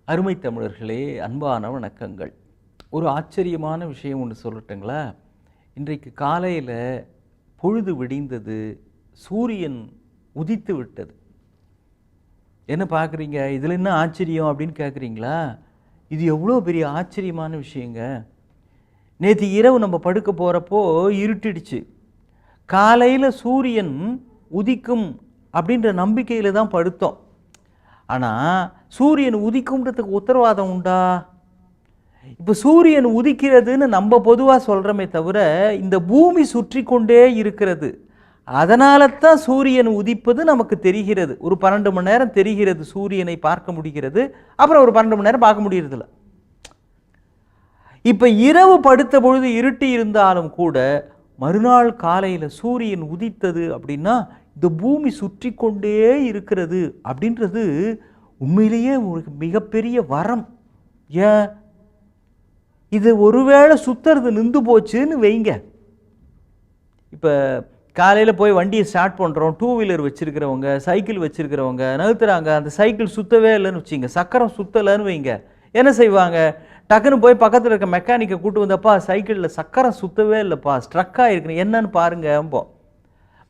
அருமை தமிழர்களே, அன்பான வணக்கங்கள். ஒரு ஆச்சரியமான விஷயம் ஒன்று சொல்லட்டுங்களா? இன்றைக்கு காலையில் பொழுது விடிந்தது, சூரியன் உதித்து விட்டது. என்ன பார்க்குறீங்க? இதில் என்ன ஆச்சரியம் அப்படின்னு கேட்குறீங்களா? இது எவ்வளோ பெரிய ஆச்சரியமான விஷயங்க. நேற்று இரவு நம்ம படுக்க போகிறப்போ இருட்டிடுச்சு. காலையில் சூரியன் உதிக்கும் அப்படின்ற நம்பிக்கையில் தான் படுத்தோம். ஆனால் சூரியன் உதிக்கும்ன்றதுக்கு உத்தரவாதம் உண்டா? இப்போ சூரியன் உதிக்கிறதுன்னு நம்ம பொதுவாக சொல்கிறோமே தவிர, இந்த பூமி சுற்றி கொண்டே இருக்கிறது. அதனால தான் சூரியன் உதிப்பது நமக்கு தெரிகிறது. ஒரு 12 மணி நேரம் தெரிகிறது, சூரியனை பார்க்க முடிகிறது. அப்புறம் ஒரு 12 மணி நேரம் பார்க்க முடியறதில்ல. இப்போ இரவு படுத்த பொழுது இருட்டி இருந்தாலும் கூட மறுநாள் காலையில் சூரியன் உதித்தது அப்படின்னா இந்த பூமி சுற்றி கொண்டே இருக்கிறது அப்படின்றது உண்மையிலேயே ஒரு மிகப்பெரிய வரம். ஏன் இது ஒருவேளை சுத்துறது நின்று போச்சுன்னு வைங்க. இப்போ காலையில் போய் வண்டியை ஸ்டார்ட் பண்ணுறோம், 2 வீலர் வச்சுருக்கிறவங்க, சைக்கிள் வச்சுருக்கிறவங்க நகர்த்துறாங்க, அந்த சைக்கிள் சுற்றவே இல்லைன்னு வச்சுங்க, சக்கரம் சுற்றலைன்னு வைங்க, என்ன செய்வாங்க? டக்குன்னு போய் பக்கத்தில் இருக்க மெக்கானிக்கை கூட்டு வந்தப்பா சைக்கிளில் சக்கரம் சுற்றவே இல்லைப்பா, ஸ்ட்ரக்காக இருக்குன்னு என்னன்னு பாருங்கப்போ.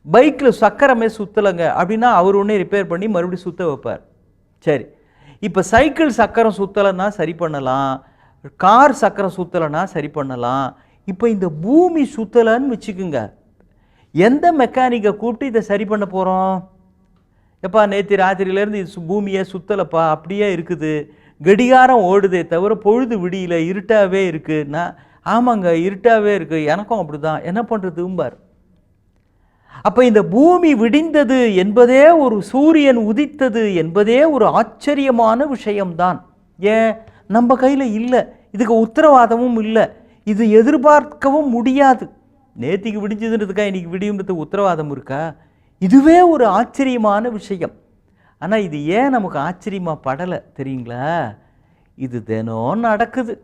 பைக்கில் சக்கரமே சுற்றலைங்க அப்படின்னா அவர் ஒன்றே ரிப்பேர் பண்ணி மறுபடியும் சுற்ற வைப்பார். சரி, இப்போ சைக்கிள் சக்கரம் சுற்றலைன்னா சரி பண்ணலாம், கார் சக்கரம் சுற்றலைன்னா சரி பண்ணலாம். இப்போ இந்த பூமி சுற்றலைன்னு வச்சுக்குங்க, எந்த மெக்கானிக்கை கூப்பிட்டு இதை சரி பண்ண போகிறோம்? எப்பா நேற்று ராத்திரியிலேருந்து இது பூமியை சுற்றலைப்பா, அப்படியே இருக்குது, கடிகாரம் ஓடுதே தவிர பொழுது விடியல, இருட்டாகவே இருக்குன்னா ஆமாங்க இருட்டாகவே இருக்குது, எனக்கும் அப்படி தான், என்ன பண்ணுறதும்பார். அப்போ இந்த பூமி விடிந்தது என்பதே, ஒரு சூரியன் உதித்தது என்பதே ஒரு ஆச்சரியமான விஷயம்தான். ஏன் நம்ம கையில் இல்லை, இதுக்கு உத்தரவாதமும் இல்லை, இது எதிர்பார்க்கவும் முடியாது. நேற்றுக்கு விடிஞ்சதுன்றதுக்கா இன்றைக்கி விடியுன்றதுக்கு உத்தரவாதம் இருக்கா? இதுவே ஒரு ஆச்சரியமான விஷயம். ஆனால் இது ஏன் நமக்கு ஆச்சரியமாக படலை தெரியுங்களா? இது தினம் நடக்குது.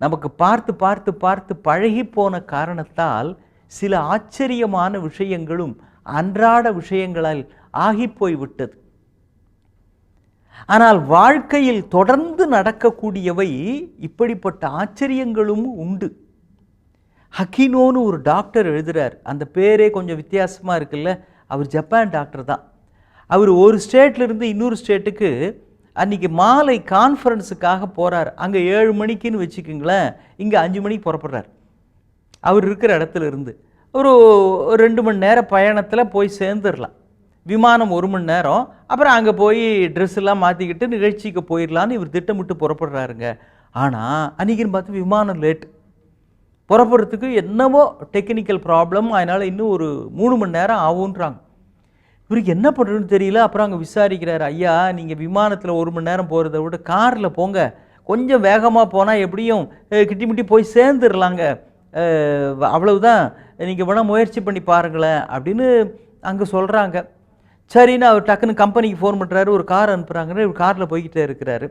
நமக்கு பார்த்து பார்த்து பார்த்து பழகி போன காரணத்தால் சில ஆச்சரியமான விஷயங்களும் அன்றாட விஷயங்களால் ஆகிப்போய் விட்டது. ஆனால் வாழ்க்கையில் தொடர்ந்து நடக்கக்கூடியவை இப்படிப்பட்ட ஆச்சரியங்களும் உண்டு. ஹக்கினோன்னு ஒரு டாக்டர் எழுதுகிறார், அந்த பேரே கொஞ்சம் வித்தியாசமாக இருக்குல்ல. அவர் ஜப்பான் டாக்டர் தான். அவர் ஒரு ஸ்டேட்லேருந்து இன்னொரு ஸ்டேட்டுக்கு அன்றைக்கி மாலை கான்ஃபரன்ஸுக்காக போகிறார். அங்கே 7 மணிக்குன்னு வச்சுக்கிங்களேன், இங்கே 5 மணிக்கு புறப்படுறார். அவர் இருக்கிற இடத்துல இருந்து ஒரு 2 மணி நேரம் பயணத்தில் போய் சேர்ந்துடலாம். விமானம் 1 மணி நேரம், அப்புறம் அங்கே போய் ட்ரெஸ் எல்லாம் மாற்றிக்கிட்டு நிகழ்ச்சிக்கு போயிடலான்னு இவர் திட்டமிட்டு புறப்படுறாருங்க. ஆனால் அன்றைக்கின்னு பார்த்து விமானம் லேட், புறப்படுறதுக்கு என்னவோ டெக்னிக்கல் ப்ராப்ளம், அதனால் இன்னும் ஒரு 3 மணி நேரம் ஆகுன்றாங்க. இவருக்கு என்ன பண்ணுறதுன்னு தெரியல. அப்புறம் அங்கே விசாரிக்கிறார், ஐயா நீங்கள் விமானத்தில் 1 மணி நேரம் போகிறத விட காரில் போங்க, கொஞ்சம் வேகமாக போனால் எப்படியும் கிட்டிமுட்டி போய் சேர்ந்துடலாங்க, அவ்வளவுதான், நீங்கள் வேணால் முயற்சி பண்ணி பாருங்களேன் அப்படின்னு அங்கே சொல்கிறாங்க. சரின்னு அவர் டக்குன்னு கம்பெனிக்கு ஃபோன் பண்ணுறாரு, ஒரு கார் அனுப்புகிறாங்கன்னு இவர் காரில் போய்கிட்டே இருக்கிறாரு.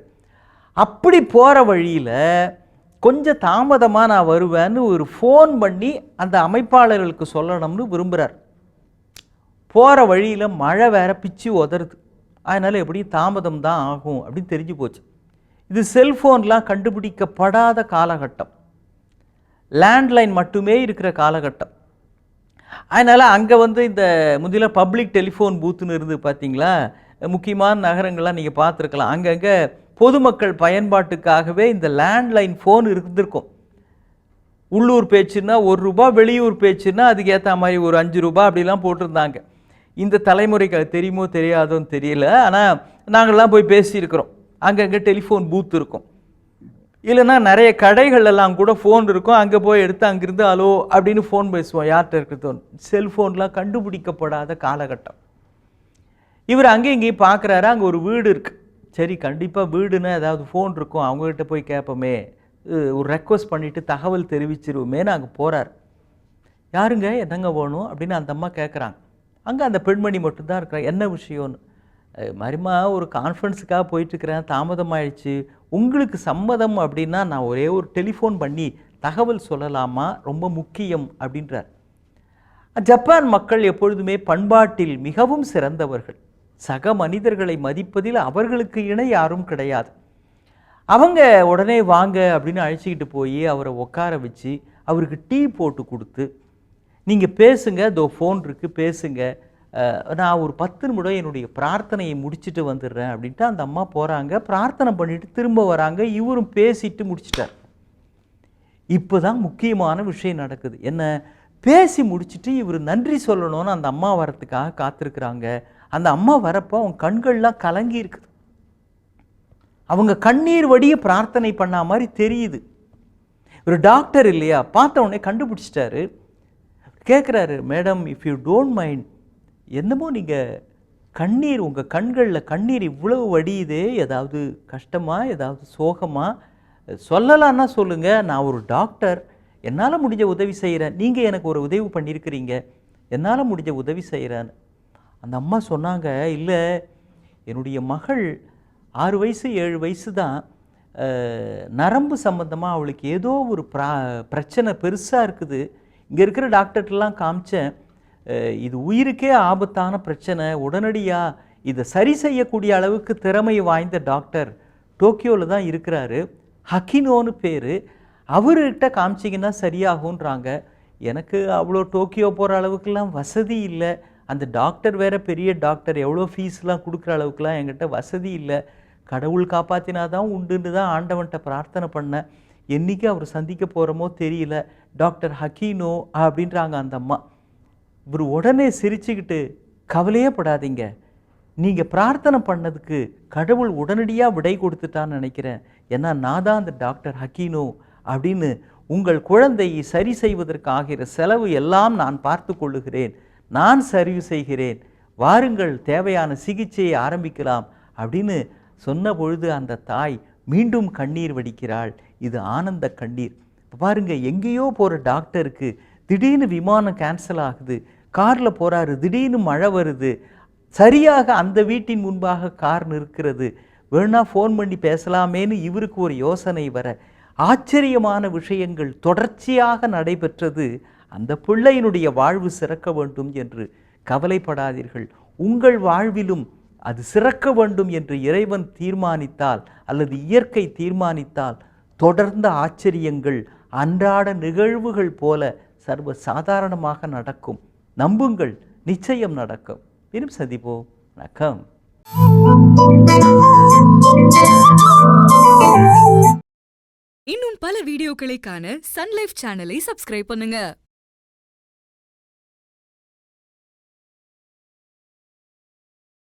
அப்படி போகிற வழியில் கொஞ்சம் தாமதமாக நான் வருவேன்னு ஒரு ஃபோன் பண்ணி அந்த அமைப்பாளர்களுக்கு சொல்லணும்னு விரும்புகிறார். போகிற வழியில் மழை வேற பிச்சு உதறுது, அதனால் எப்படியும் தாமதம் தான் ஆகும் அப்படின்னு தெரிஞ்சு போச்சு. இது செல்ஃபோன்லாம் கண்டுபிடிக்கப்படாத காலகட்டம், லேண்ட்லைன் மட்டுமே இருக்கிற காலகட்டம். அதனால் அங்கே இந்த முந்தில பப்ளிக் டெலிஃபோன் பூத்துன்னு இருந்து பார்த்தீங்களா, முக்கியமான நகரங்கள்லாம் நீங்கள் பார்த்துருக்கலாம், அங்கங்கே பொதுமக்கள் பயன்பாட்டுக்காகவே இந்த லேண்ட்லைன் ஃபோன் இருந்திருக்கும். உள்ளூர் பேச்சுன்னா ₹1, வெளியூர் பேச்சுன்னா அதுக்கு ஏற்ற மாதிரி ஒரு ₹5 அப்படிலாம் போட்டிருந்தாங்க. இந்த தலைமுறைக்கு அது தெரியுமோ தெரியாதோன்னு தெரியல, ஆனால் நாங்கள்லாம் போய் பேசியிருக்கிறோம். அங்கங்கே டெலிஃபோன் பூத் இருக்கும், இல்லைன்னா நிறைய கடைகளெல்லாம் கூட ஃபோன் இருக்கும், அங்கே போய் எடுத்து அங்கேருந்து ஹலோ அப்படின்னு ஃபோன் பேசுவோம், யார்கிட்ட இருக்கிறதோ. செல்ஃபோன்லாம் கண்டுபிடிக்கப்படாத காலகட்டம். இவர் அங்கே இங்கேயும் பார்க்குறாரு, அங்கே ஒரு வீடு இருக்குது. சரி கண்டிப்பாக வீடுன்னா ஏதாவது ஃபோன் இருக்கும், அவங்ககிட்ட போய் கேட்போமே, ஒரு ரெக்வஸ்ட் பண்ணிவிட்டு தகவல் தெரிவிச்சிருவோமேன்னு அங்கே போகிறார். யாருங்க என்னங்க வேணும் அப்படின்னு அந்த அம்மா கேட்குறாங்க. அங்கே அந்த பெண்மணி மட்டும்தான் இருக்கிறாங்க. என்ன விஷயம்னு, மரிமா ஒரு கான்ஃபரன்ஸுக்காக போயிட்டுருக்கிறேன், தாமதம் ஆயிடுச்சு, உங்களுக்கு சம்மதம் அப்படின்னா நான் ஒரே ஒரு டெலிஃபோன் பண்ணி தகவல் சொல்லலாமா, ரொம்ப முக்கியம் அப்படின்றார். ஜப்பான் மக்கள் எப்பொழுதுமே பண்பாட்டில் மிகவும் சிறந்தவர்கள். சக மனிதர்களை மதிப்பதில் அவர்களுக்கு இணை யாரும் கிடையாது. அவங்க உடனே வாங்க அப்படின்னு அழைச்சிக்கிட்டு போய் அவரை உட்கார வச்சு அவருக்கு டீ போட்டு கொடுத்து, நீங்கள் பேசுங்க, இதோ ஃபோன் இருக்குது பேசுங்க, நான் ஒரு 10 நிமிடம் என்னுடைய பிரார்த்தனையை முடிச்சுட்டு வந்துடுறேன் அப்படின்ட்டு அந்த அம்மா போகிறாங்க. பிரார்த்தனை பண்ணிட்டு திரும்ப வராங்க. இவரும் பேசிட்டு முடிச்சிட்டார். இப்போ தான் முக்கியமான விஷயம் நடக்குது. என்ன, பேசி முடிச்சுட்டு இவர் நன்றி சொல்லணும்னு அந்த அம்மா வரத்துக்காக காத்திருக்கிறாங்க. அந்த அம்மா வரப்போ அவங்க கண்கள்லாம் கலங்கி இருக்குது. அவங்க கண்ணீர் வடிய பிரார்த்தனை பண்ண மாதிரி தெரியுது. ஒரு டாக்டர் இல்லையா, பார்த்த உடனே கண்டுபிடிச்சிட்டாரு. கேட்குறாரு, madam if you don't mind, என்னமோ நீங்கள் கண்ணீர், உங்கள் கண்களில் கண்ணீர் இவ்வளவு வடியுதே, ஏதாவது கஷ்டமா, ஏதாவது சோகமா, சொல்லலான்னா சொல்லுங்கள், நான் ஒரு டாக்டர், என்னால் முடிஞ்ச உதவி செய்கிறேன், நீங்கள் எனக்கு ஒரு உதவி பண்ணியிருக்கிறீங்க, என்னால் முடிஞ்ச உதவி செய்கிறேன்னு. அந்த அம்மா சொன்னாங்க, இல்லை என்னுடைய மகள் 6 வயசு 7 வயசு தான், நரம்பு சம்பந்தமாக அவளுக்கு ஏதோ ஒரு பிரச்சனை பெருசாக இருக்குது, இங்கே இருக்கிற டாக்டர்லாம் காமிச்சேன், இது உயிருக்கே ஆபத்தான பிரச்சனை, உடனடியாக இதை சரி செய்யக்கூடிய அளவுக்கு திறமை வாய்ந்த டாக்டர் டோக்கியோவில் தான் இருக்கிறாரு, ஹக்கினோன்னு பேர், அவர்கிட்ட காமிச்சிங்கன்னா சரியாகுன்றாங்க. எனக்கு அவ்வளோ டோக்கியோ போகிற அளவுக்குலாம் வசதி இல்லை, அந்த டாக்டர் வேறு பெரிய டாக்டர், எவ்வளோ ஃபீஸ்லாம் கொடுக்குற அளவுக்குலாம் என்கிட்ட வசதி இல்லை, கடவுள் காப்பாற்றினா தான் உண்டுன்னு தான் ஆண்டவன்கிட்ட பிரார்த்தனை பண்ணேன், என்றைக்கு அவர் சந்திக்க போகிறோமோ தெரியல, டாக்டர் ஹக்கீனோ அப்படின்றாங்க அந்த அம்மா. இவர் உடனே சிரிச்சுக்கிட்டு, கவலையே படாதீங்க, நீங்கள் பிரார்த்தனை பண்ணதுக்கு கடவுள் உடனடியாக விடை கொடுத்துட்டான்னு நினைக்கிறேன், ஏன்னா நான் தான் அந்த டாக்டர் ஹக்கீனோ அப்படின்னு, உங்கள் குழந்தையை சரி செய்வதற்காகிற செலவு எல்லாம் நான் பார்த்து கொள்ளுகிறேன், நான் சரி செய்கிறேன், வாருங்கள் தேவையான சிகிச்சையை ஆரம்பிக்கலாம் அப்படின்னு சொன்ன பொழுது அந்த தாய் மீண்டும் கண்ணீர் வடிக்கிறாள். இது ஆனந்த கண்ணீர். இப்போ பாருங்கள், எங்கேயோ போகிற டாக்டருக்கு திடீர்னு விமானம் கேன்சல் ஆகுது, காரில் போகிறாரு, திடீர்னு மழை வருது, சரியாக அந்த வீட்டின் முன்பாக கார் நிற்கிறது, வேணா ஃபோன் பண்ணி பேசலாமேன்னு இவருக்கு ஒரு யோசனை வர, ஆச்சரியமான விஷயங்கள் தொடர்ச்சியாக நடைபெற்றது. அந்த பிள்ளையினுடைய வாழ்வு சிறக்க வேண்டும் என்று கவலைப்படாதீர்கள், உங்கள் வாழ்விலும் அது சிறக்க வேண்டும் என்று இறைவன் தீர்மானித்தால் அல்லது இயற்கை தீர்மானித்தால் தொடர்ந்த ஆச்சரியங்கள் அன்றாட நிகழ்வுகள் போல சர்வ சாதாரணமாக நடக்கும். நம்புங்கள், நிச்சயம் நடக்கும். இன்னும் சந்திப்போம். வணக்கம். இன்னும் பல வீடியோக்களை காண சன் லைஃப் சேனலை சப்ஸ்கிரைப் பண்ணுங்க.